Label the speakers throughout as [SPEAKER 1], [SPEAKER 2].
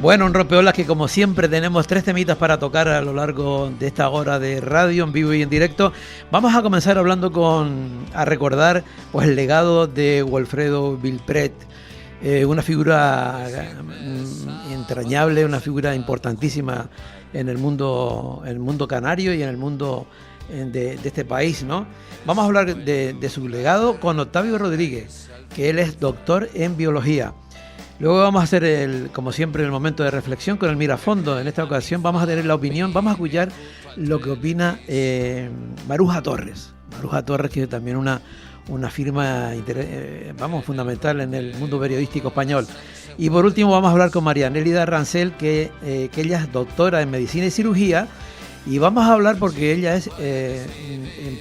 [SPEAKER 1] Bueno, un rompeolas que como siempre tenemos 3 temitas para tocar a lo largo de esta hora de radio en vivo y en directo. Vamos a comenzar hablando a recordar pues el legado de Wilfredo Vilpret, una figura entrañable, una figura importantísima en el mundo canario y en el mundo de este país, ¿no? Vamos a hablar de su legado con Octavio Rodríguez, que él es doctor en biología. Luego vamos a hacer, como siempre, el momento de reflexión con el mirafondo. En esta ocasión vamos a tener la opinión, vamos a escuchar lo que opina Maruja Torres. Maruja Torres, que es también una firma fundamental en el mundo periodístico español. Y por último vamos a hablar con María Nélida Rancel, que ella es doctora en medicina y cirugía. Y vamos a hablar porque ella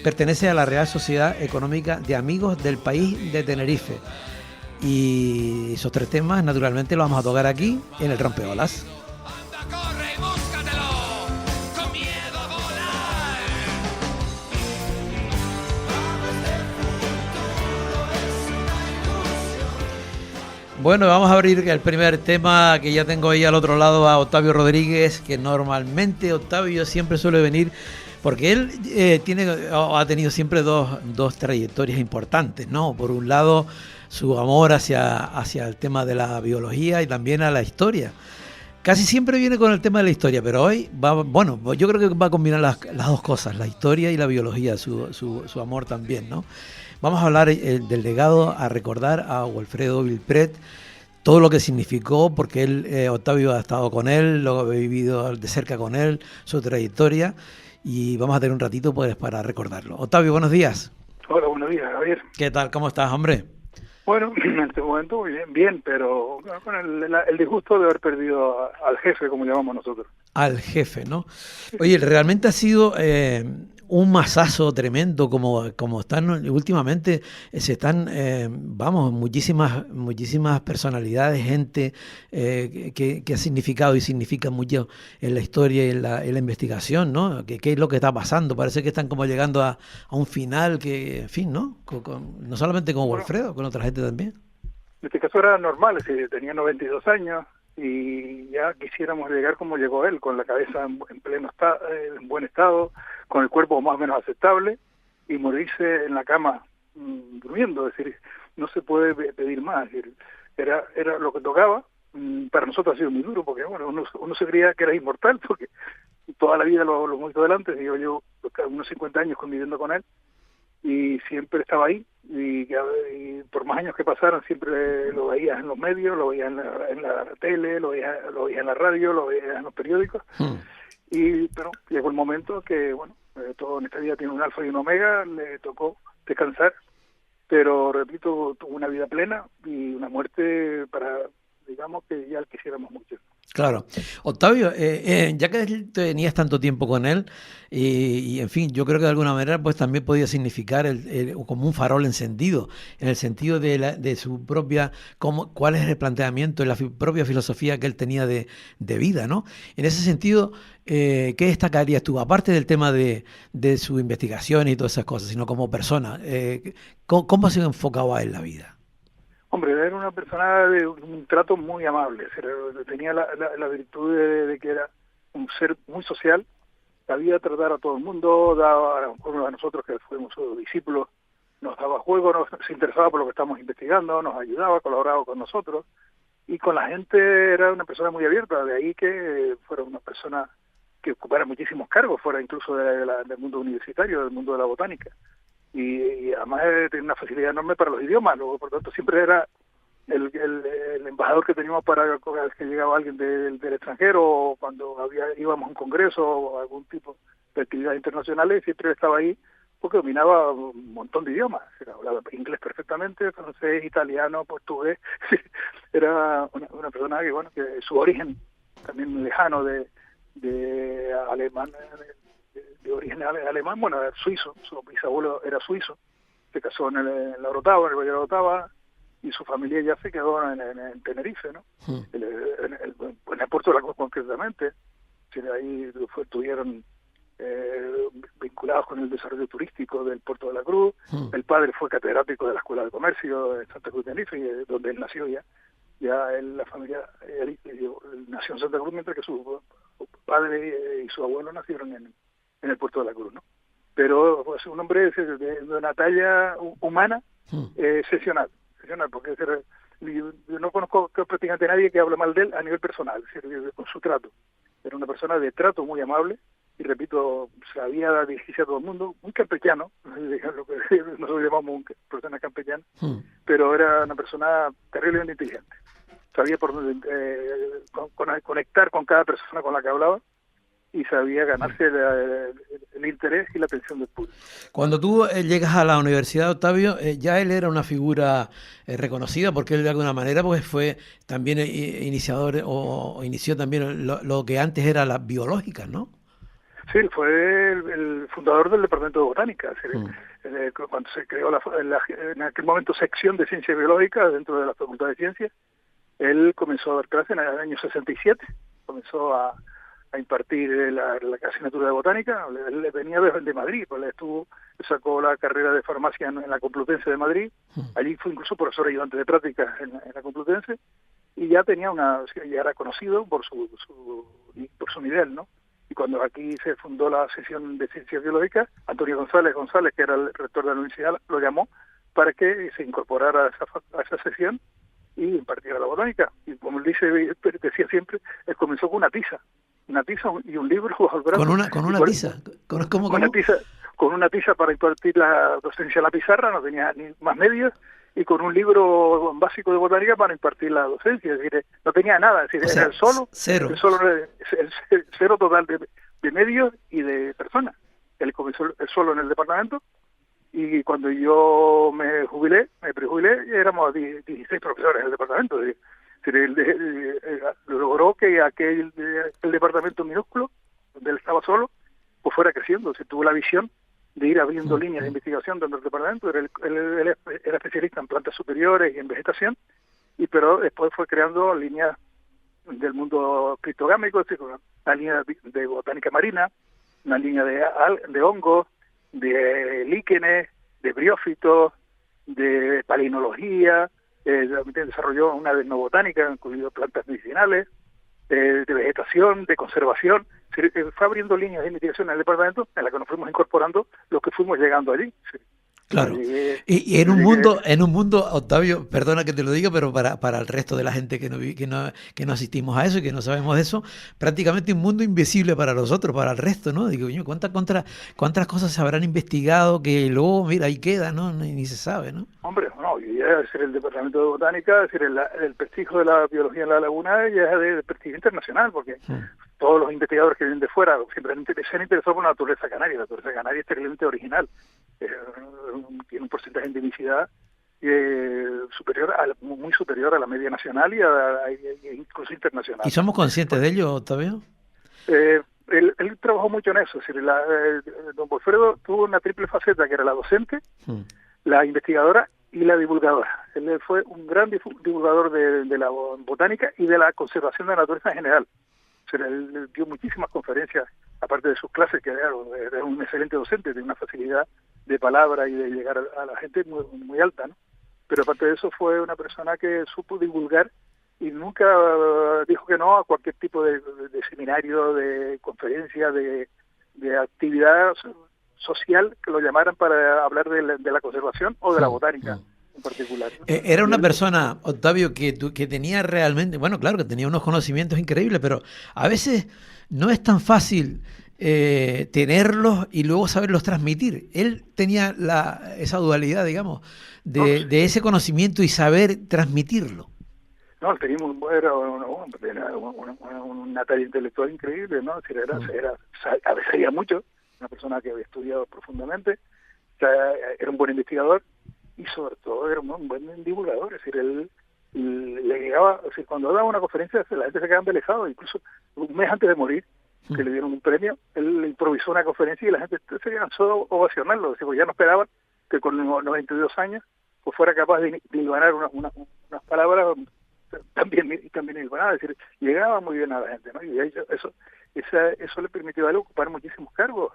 [SPEAKER 1] pertenece a la Real Sociedad Económica de Amigos del País de Tenerife. Y esos 3 temas, naturalmente, los vamos a tocar aquí, en el Rompeolas. Bueno, vamos a abrir el primer tema, que ya tengo ahí al otro lado a Octavio Rodríguez, que normalmente Octavio siempre suele venir, porque él ha tenido siempre dos trayectorias importantes, ¿no? Por un lado, su amor hacia el tema de la biología y también a la historia. Casi siempre viene con el tema de la historia, pero hoy yo creo que va a combinar las dos cosas, la historia y la biología, su amor también, ¿no? Vamos a hablar del legado, a recordar a Wilfredo Vilpret, todo lo que significó, porque Octavio ha estado con él, lo ha vivido de cerca con él, su trayectoria, y vamos a tener un ratito pues para recordarlo. Octavio, buenos días.
[SPEAKER 2] Hola, buenos días, Javier.
[SPEAKER 1] ¿Qué tal? ¿Cómo estás, hombre?
[SPEAKER 2] Bueno, en este momento muy bien, pero con el disgusto de haber perdido al jefe, como llamamos nosotros. Al
[SPEAKER 1] jefe, ¿no? Oye, realmente ha sido un masazo tremendo, como están últimamente, se están, muchísimas personalidades, gente que ha significado y significa mucho en la historia y en la investigación, ¿no? ¿Qué es lo que está pasando? Parece que están como llegando a un final que, en fin, ¿no? No solamente con Wilfredo, con otra gente también.
[SPEAKER 2] En este caso era normal, es decir, tenía 92 años y ya quisiéramos llegar como llegó él, con la cabeza en buen estado, con el cuerpo más o menos aceptable, y morirse en la cama durmiendo. Es decir, no se puede pedir más. Es decir, era lo que tocaba. Para nosotros ha sido muy duro, porque bueno, uno se creía que era inmortal, porque toda la vida lo hemos visto delante. Yo llevo unos 50 años conviviendo con él, y siempre estaba ahí, y por más años que pasaran siempre lo veías en los medios, lo veías en la tele, lo veías en la radio, lo veías en los periódicos. Pero llegó el momento que, bueno, todo en esta vida tiene un alfa y un omega, le tocó descansar, pero repito, tuvo una vida plena y una muerte digamos que ya quisiéramos mucho.
[SPEAKER 1] Claro. Octavio, ya que tenías tanto tiempo con él y en fin, yo creo que de alguna manera pues también podía significar como un farol encendido, en el sentido de su propia, cuál es el planteamiento, la propia filosofía que él tenía de vida, ¿no? En ese sentido, ¿qué destacarías tú? Aparte del tema de su investigación y todas esas cosas, sino como persona, ¿cómo se enfocaba en la vida?
[SPEAKER 2] Hombre, era una persona de un trato muy amable, tenía la virtud de que era un ser muy social, sabía tratar a todo el mundo, daba a nosotros que fuimos sus discípulos, nos daba juego, se interesaba por lo que estamos investigando, nos ayudaba, colaboraba con nosotros, y con la gente era una persona muy abierta, de ahí que fuera una persona que ocupara muchísimos cargos, fuera incluso del mundo universitario, del mundo de la botánica. Y además tenía una facilidad enorme para los idiomas, luego por tanto siempre era el embajador que teníamos para cada vez que llegaba alguien del extranjero, o cuando íbamos a un congreso o algún tipo de actividades internacionales, siempre estaba ahí porque dominaba un montón de idiomas, hablaba inglés perfectamente, francés, italiano, portugués. Era una persona que, bueno, que su origen también lejano de alemán, de origen alemán, bueno, era suizo, su bisabuelo era suizo, se casó en la Orotava, en el Valle de la Orotava, y su familia ya se quedó en Tenerife, ¿no? En el puerto de la Cruz concretamente. Ahí estuvieron vinculados con el desarrollo turístico del puerto de la Cruz. El padre fue catedrático de la Escuela de Comercio de Santa Cruz de Tenerife, donde él nació ya. Ya la familia él nació en Santa Cruz, mientras que su padre y su abuelo nacieron en el puerto de la Cruz, ¿no? Pero pues, un hombre de una talla humana excepcional, porque yo no conozco prácticamente a nadie que hable mal de él a nivel personal, es decir, con su trato. Era una persona de trato muy amable y, repito, sabía dirigirse a todo el mundo, muy campechano, lo que nosotros llamamos una persona campechana, pero era una persona terriblemente inteligente. Sabía por dónde conectar con cada persona con la que hablaba y sabía ganarse el interés y la atención del público.
[SPEAKER 1] Cuando tú llegas a la universidad, Octavio, ya él era una figura reconocida, porque él de alguna manera pues fue también iniciador o inició también lo que antes era las biológicas, ¿no?
[SPEAKER 2] Sí, fue el fundador del Departamento de Botánica. Cuando se creó en aquel momento sección de Ciencias Biológicas dentro de la Facultad de Ciencias, él comenzó a dar clases en el año 67, comenzó a impartir la asignatura de botánica. Él venía de Madrid, pues sacó la carrera de farmacia en la Complutense de Madrid, allí fue incluso profesor ayudante de prácticas en la Complutense, y ya ya era conocido por su nivel, ¿no? Y cuando aquí se fundó la sección de Ciencias Biológicas, Antonio González, que era el rector de la universidad, lo llamó para que se incorporara a esa sección y impartiera la botánica. Y como él decía siempre, él comenzó con una tiza y un libro al brazo.
[SPEAKER 1] Con una tiza.
[SPEAKER 2] Con una tiza para impartir la docencia a la pizarra, no tenía ni más medios, y con un libro básico de botánica para impartir la docencia. Es decir, no tenía nada, es decir, era
[SPEAKER 1] cero.
[SPEAKER 2] El cero total de medios y de personas. Él comenzó él solo en el departamento, y cuando yo me prejubilé, éramos 16 profesores en el departamento. Logró que el departamento minúsculo, donde él estaba solo, pues fuera creciendo. Se tuvo la visión de ir abriendo líneas de investigación dentro del departamento. Él era especialista en plantas superiores y en vegetación, pero después fue creando líneas del mundo criptogámico, es decir, una línea de botánica marina, una línea de hongos, de líquenes, de briófitos, de palinología. Desarrolló una etnobotánica, incluido plantas medicinales, de vegetación, de conservación. Fue abriendo líneas de investigación en el departamento en la que nos fuimos incorporando los que fuimos llegando allí.
[SPEAKER 1] Claro. Y en un mundo, Octavio, perdona que te lo diga, pero para el resto de la gente que no asistimos a eso y que no sabemos de eso, prácticamente un mundo invisible para nosotros, para el resto, ¿no? Digo, ¿cuántas cosas se habrán investigado que luego, mira, ahí queda, ¿no? Ni se sabe, ¿no?
[SPEAKER 2] Hombre, no, ya es el departamento de botánica, es decir, el prestigio de la biología en la laguna ya es de prestigio internacional, porque todos los investigadores que vienen de fuera siempre se han interesado por la naturaleza canaria. La naturaleza canaria es terriblemente original. Tiene un porcentaje de endemicidad muy superior a la media nacional y incluso internacional.
[SPEAKER 1] ¿Y somos conscientes de ello, Octavio?
[SPEAKER 2] Él trabajó mucho en eso. Es decir, don Wilfredo tuvo una triple faceta, que era la docente, la investigadora y la divulgadora. Él fue un gran divulgador de la botánica y de la conservación de la naturaleza en general. Él dio muchísimas conferencias, aparte de sus clases, que era un excelente docente, de una facilidad de palabra y de llegar a la gente muy, muy alta, ¿no? Pero aparte de eso fue una persona que supo divulgar y nunca dijo que no a cualquier tipo de seminario, de conferencia, de actividad social que lo llamaran para hablar de la conservación o de la botánica en particular, ¿no?
[SPEAKER 1] Era una persona, Octavio, que tenía realmente, bueno, claro que tenía unos conocimientos increíbles, pero a veces no es tan fácil tenerlos y luego saberlos transmitir. Él tenía esa dualidad, digamos, de ese conocimiento y saber transmitirlo.
[SPEAKER 2] No, teníamos una talla intelectual increíble, ¿no? Es decir, a veces sabía mucho, una persona que había estudiado profundamente, era un buen investigador y sobre todo era un buen divulgador. Es decir, él le llegaba, cuando daba una conferencia la gente se quedaba embelesada, incluso un mes antes de morir, que le dieron un premio, él improvisó una conferencia y la gente se cansó de ovacionarlo. Pues ya no esperaban que con 92 años pues fuera capaz de hilvanar unas palabras también hilvanadas. Es decir, llegaba muy bien a la gente, ¿no? Y eso le permitió a él ocupar muchísimos cargos.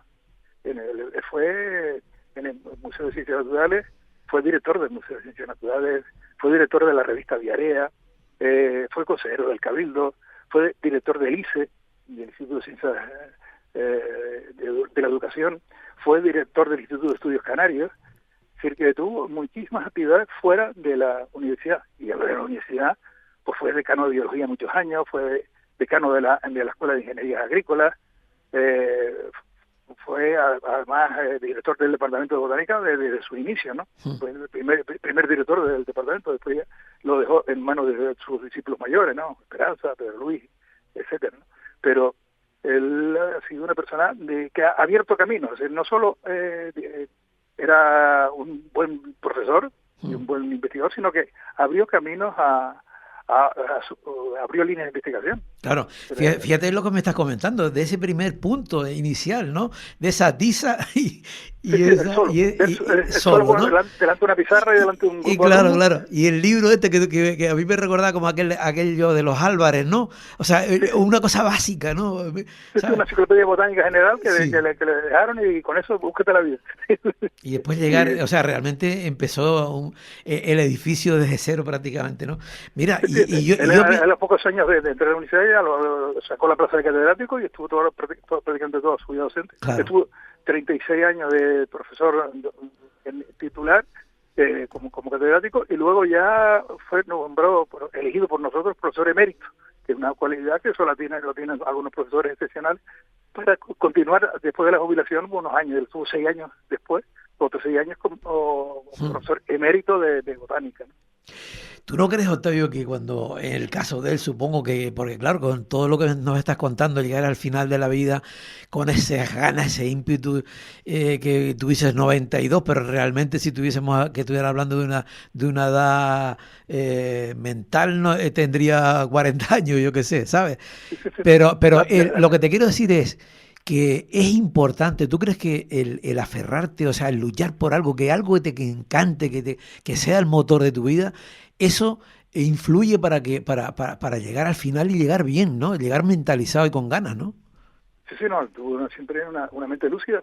[SPEAKER 2] Fue en el Museo de Ciencias Naturales, fue director del Museo de Ciencias Naturales, fue director de la revista Diarea, fue consejero del Cabildo, fue director del ICE, del Instituto de Ciencias de la Educación, fue director del Instituto de Estudios Canarios, es decir, que tuvo muchísimas actividades fuera de la universidad. Y de la universidad, pues fue decano de biología muchos años, fue decano de la Escuela de Ingeniería Agrícola, fue además director del Departamento de Botánica desde su inicio, ¿no? Fue el primer director del departamento, después ya lo dejó en manos de sus discípulos mayores, ¿no? Esperanza, Pedro Luis, etcétera, ¿no? Pero él ha sido una persona que ha abierto caminos, es decir, no solo era un buen profesor y un buen investigador, sino que abrió caminos abrió líneas de investigación.
[SPEAKER 1] Claro, fíjate lo que me estás comentando, de ese primer punto inicial, ¿no? De esa tiza
[SPEAKER 2] solo, ¿no? delante de una pizarra y delante de un grupo.
[SPEAKER 1] Y claro, y el libro este que a mí me recordaba como aquello de los Álvarez, ¿no? O sea, una cosa básica, ¿no?
[SPEAKER 2] Es una enciclopedia botánica general que le dejaron y con eso búsquete la vida.
[SPEAKER 1] Y después llegar, o sea, realmente empezó el edificio desde cero prácticamente, ¿no? Mira,
[SPEAKER 2] a los pocos años de entrar a la universidad ya lo sacó la plaza de catedrático y estuvo prácticamente toda su vida docente.
[SPEAKER 1] Claro.
[SPEAKER 2] Estuvo 36 años de profesor titular como catedrático y luego ya fue nombrado, elegido por nosotros profesor emérito, que es una cualidad que solo lo tienen algunos profesores excepcionales, para continuar después de la jubilación unos años. Él estuvo 6 años después, otros 6 años como profesor emérito de botánica, ¿no?
[SPEAKER 1] ¿Tú no crees, Octavio, que cuando, en el caso de él, supongo que, porque claro, con todo lo que nos estás contando, llegar al final de la vida con esas ganas, ese ímpetu, que tú dices 92, pero realmente si tuviésemos que estuviera hablando de una edad mental, no tendría 40 años, yo qué sé, ¿sabes? Pero lo que te quiero decir es que es importante. ¿Tú crees que el aferrarte, o sea, el luchar por algo que te encante, que sea el motor de tu vida, eso influye para llegar al final y llegar bien, ¿no? Llegar mentalizado y con ganas, ¿no?
[SPEAKER 2] Sí, no, tuvo siempre una mente lúcida,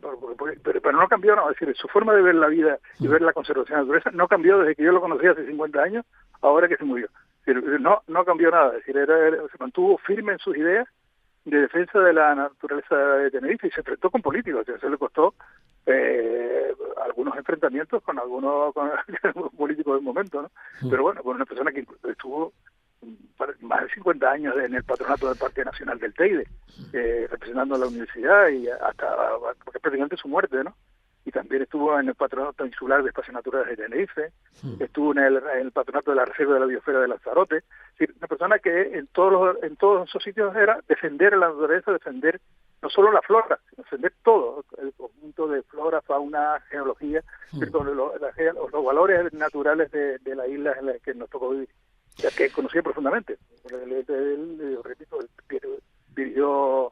[SPEAKER 2] pero no cambió, no, es decir, su forma de ver la vida y ver la conservación de la naturaleza no cambió desde que yo lo conocí hace 50 años, ahora que se murió. Es decir, no cambió nada, es decir, se mantuvo firme en sus ideas de defensa de la naturaleza de Tenerife y se enfrentó con políticos, o sea, eso le costó algunos enfrentamientos con algunos políticos del momento, ¿no? Pero bueno, con una persona que estuvo más de 50 años en el patronato del Parque Nacional del Teide, representando a la universidad y hasta porque prácticamente su muerte, ¿no? Y también estuvo en el patronato insular de Espacios Naturales de Tenerife, estuvo en el patronato de la Reserva de la Biosfera de Lanzarote. Es decir, una persona que en todos esos sitios era defender la naturaleza, defender no solo la flora, sino defender todo, el conjunto de flora, fauna, geología, los valores naturales de la isla en la que nos tocó vivir, que conocía profundamente. Él, repito, dirigió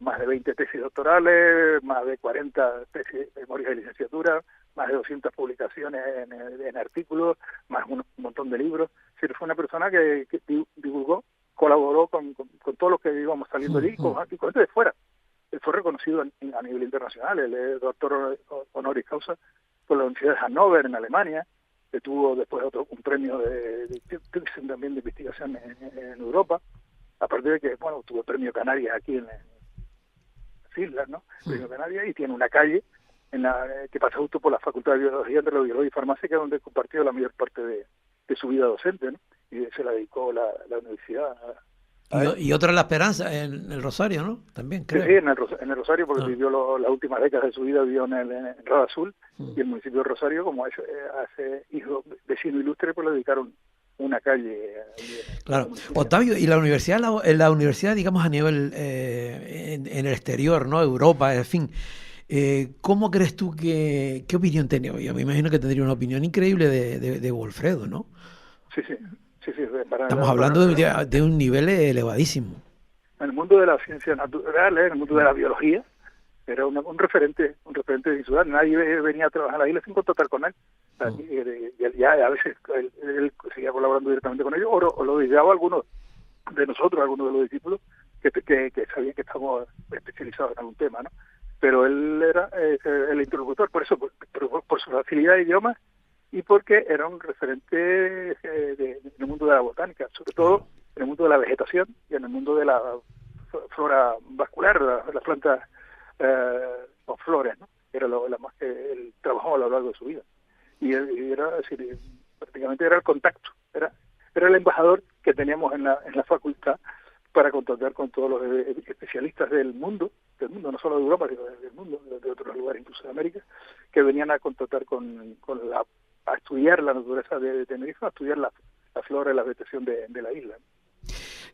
[SPEAKER 2] más de 20 tesis doctorales, más de 40 tesis memorias de licenciatura, más de 200 publicaciones en artículos, más un montón de libros. Es decir, fue una persona que divulgó, colaboró con todo lo que íbamos saliendo allí, con gente de fuera. Él fue reconocido a nivel internacional, él es doctor honoris causa por la Universidad de Hannover en Alemania, que tuvo después un premio también de investigación en Europa, aparte de que, bueno, tuvo el premio Canarias aquí en las islas, ¿no? Premio Canarias, y tiene una calle que pasa justo por la Facultad de Biología, entre Biología y Farmacia, que es donde compartió la mayor parte de su vida docente, ¿no? Y se la dedicó la universidad
[SPEAKER 1] y otra La Esperanza, en el Rosario, ¿no? También, creo.
[SPEAKER 2] Sí, en el Rosario, porque vivió las últimas décadas de su vida, vivió en Rada Azul, y el municipio de Rosario, como hace hijo vecino ilustre, pues le dedicaron una calle.
[SPEAKER 1] Claro. Octavio, y la universidad, digamos, a nivel en el exterior, ¿no? Europa, en fin. ¿Cómo crees tú qué opinión tenía? Yo me imagino que tendría una opinión increíble de Walfredo, ¿no?
[SPEAKER 2] Sí.
[SPEAKER 1] Estamos hablando de un nivel elevadísimo.
[SPEAKER 2] En el mundo de las ciencias naturales, en el mundo de la biología, era un referente de ciudad. Nadie venía a trabajar en la isla sin contactar con él. Ya a veces él seguía colaborando directamente con ellos, o lo dedicaba a algunos de nosotros, algunos de los discípulos, que sabían que estamos especializados en algún tema, ¿no? Pero él era el interlocutor, por eso, por su facilidad de idiomas, y porque era un referente en el mundo de la botánica, sobre todo en el mundo de la vegetación y en el mundo de la flora vascular, las plantas o flores, ¿no? Era la más que él trabajó a lo largo de su vida. Y era, es decir, prácticamente era el contacto, era el embajador que teníamos en la facultad para contactar con todos los especialistas del mundo, no solo de Europa, sino del mundo, de otros lugares, incluso de América, que venían a contactar a estudiar la naturaleza de Tenerife, a estudiar la flora y la vegetación de la isla.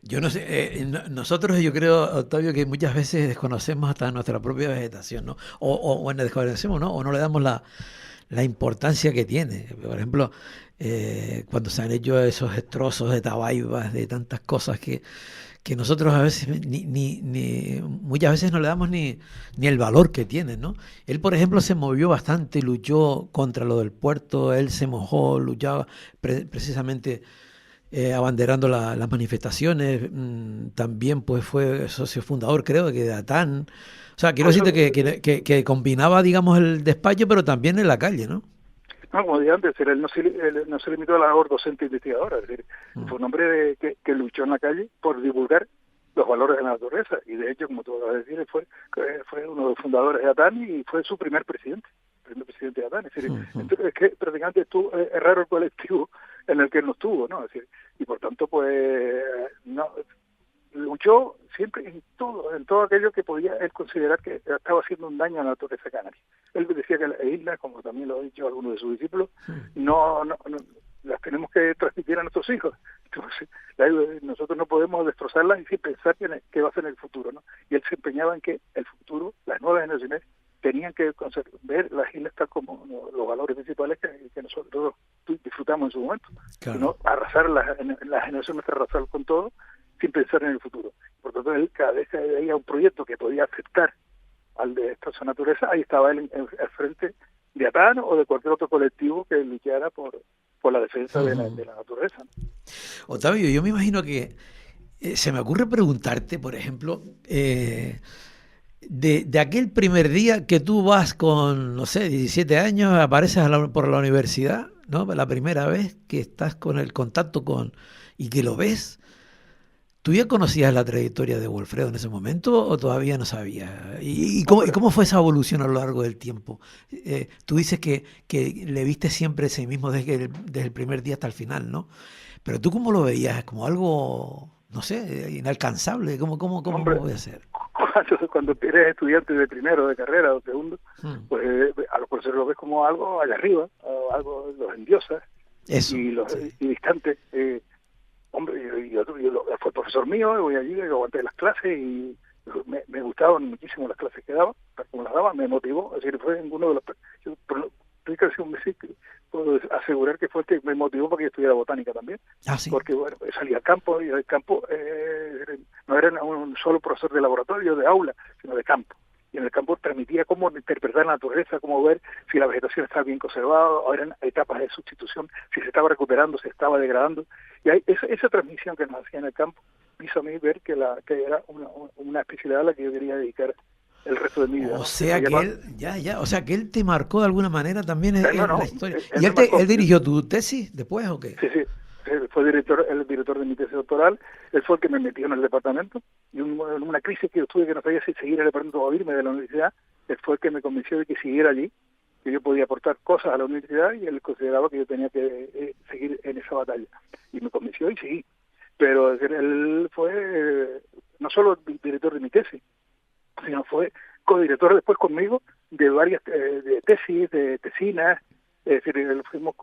[SPEAKER 1] Yo no sé, nosotros yo creo, Octavio, que muchas veces desconocemos hasta nuestra propia vegetación, ¿no? O bueno, desconocemos, ¿no? O no le damos la importancia que tiene. Por ejemplo, cuando se han hecho esos destrozos de tabaibas, de tantas cosas que nosotros a veces muchas veces no le damos ni el valor que tienen, ¿no? Él, por ejemplo, se movió bastante, luchó contra lo del puerto, él se mojó, luchaba precisamente abanderando las manifestaciones, también pues fue socio fundador, creo, que de ATAN. O sea, quiero decirte que combinaba, digamos, el despacho, pero también en la calle, ¿no?
[SPEAKER 2] No, como dije antes, él no se limitó a la labor docente investigadora, es decir, fue un hombre que luchó en la calle por divulgar los valores de la naturaleza, y de hecho, como tú vas a decir, fue uno de los fundadores de ATAN y fue su primer presidente de ATAN. Es decir, entonces, es que prácticamente es raro el colectivo en el que él no estuvo, ¿no? Es decir, y por tanto, pues, no, luchó siempre en todo aquello que podía él considerar que estaba haciendo un daño a la naturaleza canaria. Él decía que las islas, como también lo han dicho algunos de sus discípulos, no las tenemos que transmitir a nuestros hijos. Entonces, nosotros no podemos destrozarlas y sin pensar que va a ser en el futuro, ¿no? Y él se empeñaba en que el futuro, las nuevas generaciones, tenían que ver las islas tal como los valores principales que nosotros disfrutamos en su momento. Claro. Sino arrasar la generación nuestra, arrasar con todo, sin pensar en el futuro. Por lo tanto, él, cada vez que había un proyecto que podía aceptar al de esta naturaleza, ahí estaba él al frente de ATAN o de cualquier otro colectivo que luchara por la defensa de la naturaleza.
[SPEAKER 1] Octavio, yo me imagino que se me ocurre preguntarte, por ejemplo, de aquel primer día que tú vas con, no sé, 17 años, apareces por la universidad, ¿no? La primera vez que estás con el contacto y que lo ves. ¿Tú ya conocías la trayectoria de Walfredo en ese momento o todavía no sabías? ¿Y cómo fue esa evolución a lo largo del tiempo? Tú dices que le viste siempre ese mismo desde el primer día hasta el final, ¿no? Pero ¿tú cómo lo veías? ¿Como algo, no sé, inalcanzable? ¿Cómo voy a hacer?
[SPEAKER 2] Cuando eres estudiante de primero, de carrera o segundo, pues a los profesores lo ves como algo allá arriba, algo los endiosas y distante. Hombre, yo fue profesor mío, voy allí, yo aguanté las clases y me gustaban muchísimo las clases que daba, como las daba, me motivó, es decir, fue uno de los... Estoy casi un mes que puedo asegurar que fue el que me motivó para que yo estudiara botánica también,
[SPEAKER 1] ¿sí?
[SPEAKER 2] Porque bueno, salía al campo y el campo no era un solo profesor de laboratorio, de aula, sino de campo. Y en el campo transmitía cómo interpretar la naturaleza, cómo ver si la vegetación estaba bien conservada, o eran etapas de sustitución, si se estaba recuperando, se estaba degradando. Y esa transmisión que nos hacía en el campo me hizo a mí ver que era una especialidad a la que yo quería dedicar el resto de mi vida.
[SPEAKER 1] O sea que él, o sea que él te marcó de alguna manera también en la historia. ¿Y él dirigió tu tesis después o qué?
[SPEAKER 2] Sí. Fue el director de mi tesis doctoral, él fue el que me metió en el departamento, y en una crisis que yo tuve que no sabía si seguir el departamento o irme de la universidad, él fue el que me convenció de que siguiera allí, que yo podía aportar cosas a la universidad, y él consideraba que yo tenía que seguir en esa batalla. Y me convenció y seguí. Pero él fue no solo director de mi tesis, sino fue codirector después conmigo de varias de tesis, de tesinas. Es decir, fuimos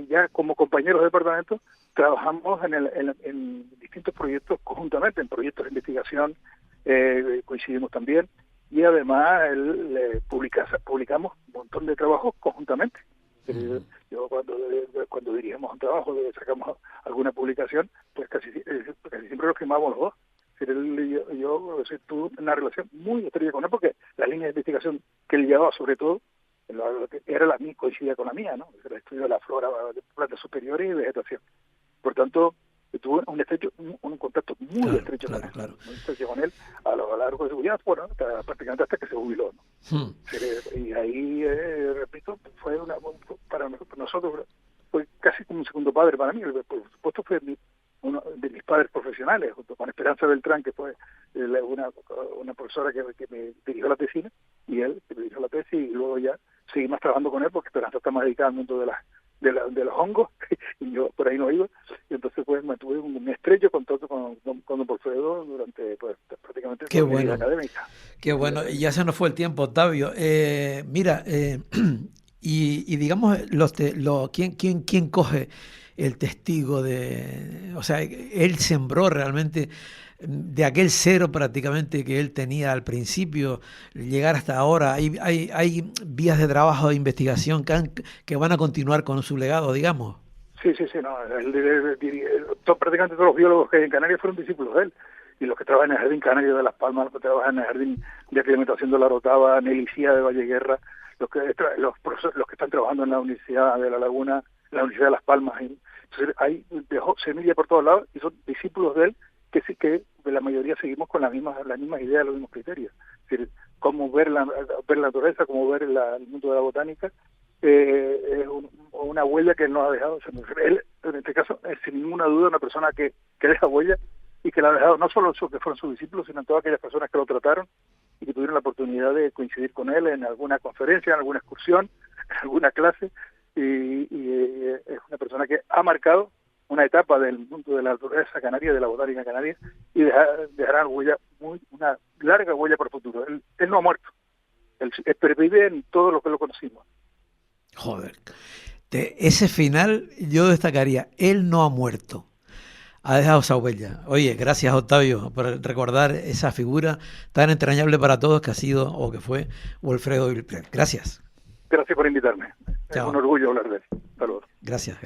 [SPEAKER 2] ya como compañeros de departamento, trabajamos en distintos proyectos conjuntamente, en proyectos de investigación, coincidimos también, y además publicamos un montón de trabajos conjuntamente. Yo cuando dirigimos un trabajo, sacamos alguna publicación, pues casi siempre lo firmamos los dos. Yo tuve una relación muy estrecha con él, porque la línea de investigación que él llevaba, sobre todo, era la mía, coincidía con la mía, ¿no? El estudio de la flora de plantas superiores y vegetación. Por tanto, tuve un contacto muy estrecho con él a lo largo de su vida, bueno, prácticamente hasta que se jubiló, ¿no? Y ahí, repito, fue para nosotros fue casi como un segundo padre para mí. Por supuesto fue uno de mis padres profesionales, junto con Esperanza Beltrán, que fue una profesora que me dirigió la tesina, y él que me dirigió la tesis, y luego ya seguí más trabajando con él, porque Esperanza está más dedicada al mundo de los hongos, y yo por ahí no iba, y entonces pues mantuve un estrecho contacto con don Porfredo durante pues, prácticamente
[SPEAKER 1] Qué
[SPEAKER 2] toda mi
[SPEAKER 1] bueno,
[SPEAKER 2] vida académica.
[SPEAKER 1] qué bueno. Y ya se nos fue el tiempo, Octavio. Mira, y digamos, ¿quién coge el testigo de, o sea, él sembró realmente de aquel cero prácticamente que él tenía al principio, llegar hasta ahora? Hay vías de trabajo, de investigación que van a continuar con su legado, digamos.
[SPEAKER 2] Sí, no, prácticamente todos los biólogos que hay en Canarias fueron discípulos de él, y los que trabajan en el Jardín Canario de Las Palmas, los que trabajan en el Jardín de Aclimatación de la Rotava, Nelly Cía de Valleguerra, los que están trabajando en la Universidad de La Laguna, la Universidad de Las Palmas. Entonces ahí dejó semilla por todos lados y son discípulos de él que sí que la mayoría seguimos con las mismas ideas, los mismos criterios. Es decir, cómo ver la naturaleza, cómo ver el mundo de la botánica, es una huella que él nos ha dejado. Él, en este caso, es sin ninguna duda una persona que deja huella y que la ha dejado no solo que fueron sus discípulos, sino en todas aquellas personas que lo trataron y que tuvieron la oportunidad de coincidir con él en alguna conferencia, en alguna excursión, en alguna clase, y es una persona que ha marcado una etapa del mundo de la naturaleza canaria, de la botánica canaria, y dejará una larga huella para el futuro. Él no ha muerto, él pervive en todo lo que lo conocimos.
[SPEAKER 1] Joder, ese final yo destacaría, él no ha muerto, ha dejado esa huella. Oye, gracias Octavio por recordar esa figura tan entrañable para todos que ha sido o que fue Walfredo Vilpret. Gracias.
[SPEAKER 2] Gracias por invitarme.
[SPEAKER 1] Chao.
[SPEAKER 2] Es un orgullo hablar de él. Saludos.
[SPEAKER 1] Gracias.